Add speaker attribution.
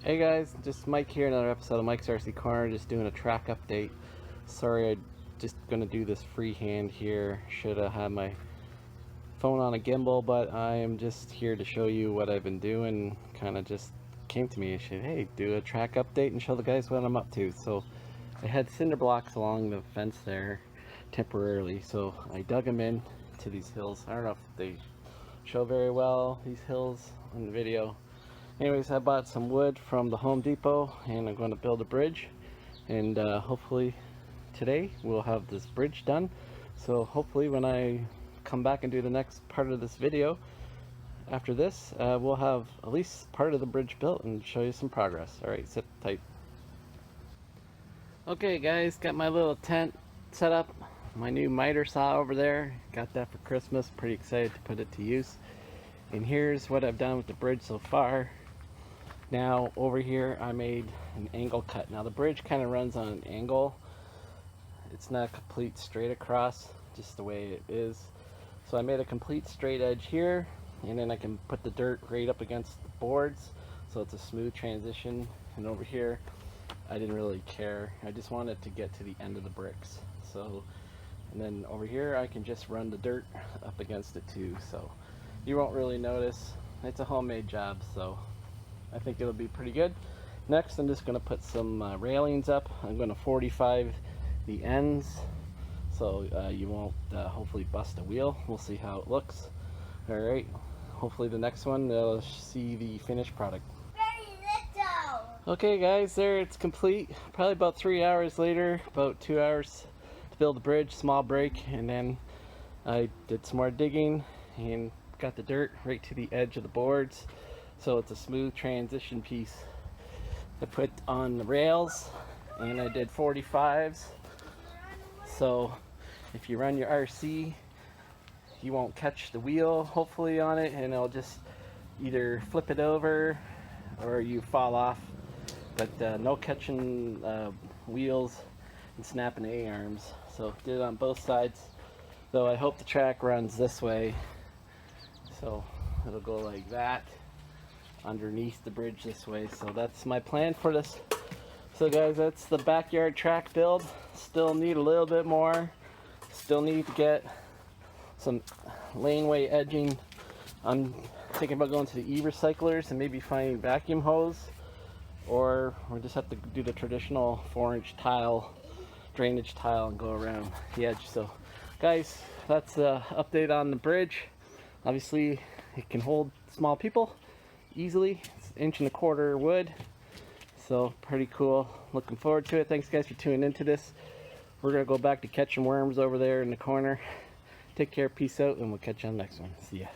Speaker 1: Hey guys, just Mike here, another episode of Mike's RC Corner, just doing a track update. Sorry, I just gonna do this freehand here. Should have had my phone on a gimbal, but I am just here to show you what I've been doing. Kind of just came to me and said, hey, do a track update and show the guys what I'm up to. So I had cinder blocks along the fence there temporarily, so I dug them in to these hills. I don't know if they show very well, these hills on the video. Anyways, I bought some wood from the Home Depot and I'm going to build a bridge, and hopefully today we'll have this bridge done. So hopefully when I come back and do the next part of this video after this, we'll have at least part of the bridge built and show you some progress. Alright, sit tight. Okay guys, got my little tent set up, my new miter saw over there, got that for Christmas, pretty excited to put it to use. And here's what I've done with the bridge so far. Now over here I made an angle cut. Now the bridge kind of runs on an angle. It's not a complete straight across, just the way it is. So I made a complete straight edge here, and then I can put the dirt right up against the boards, so it's a smooth transition. And over here I didn't really care. I just wanted to get to the end of the bricks. So, and then over here I can just run the dirt up against it too. So you won't really notice. It's a homemade job, so I think it'll be pretty good. Next, I'm just going to put some railings up. I'm going to 45 the ends, so you won't hopefully bust a wheel. We'll see how it looks. Alright, hopefully the next one they'll see the finished product. Okay guys, there it's complete. Probably about 3 hours later, about 2 hours to build the bridge, small break, and then I did some more digging and got the dirt right to the edge of the boards, so it's a smooth transition piece. I put on the rails and I did 45s, so if you run your RC you won't catch the wheel hopefully on it, and it'll just either flip it over or you fall off, but no catching wheels and snapping A-arms. So did it on both sides, though I hope the track runs this way, so it'll go like that underneath the bridge this way. So that's my plan for this. So guys, that's the backyard track build. Still need a little bit more. Still need to get some laneway edging. I'm thinking about going to the e-recyclers and maybe finding vacuum hose, or we'll just have to do the traditional 4-inch tile, drainage tile, and go around the edge. So guys, that's the update on the bridge. Obviously it can hold small people easily. It's 1.25 inch wood, so pretty cool. Looking forward to it. Thanks guys for tuning into this. We're gonna go back to catching worms over there in the corner. Take care, peace out, and we'll catch you on the next one. See ya.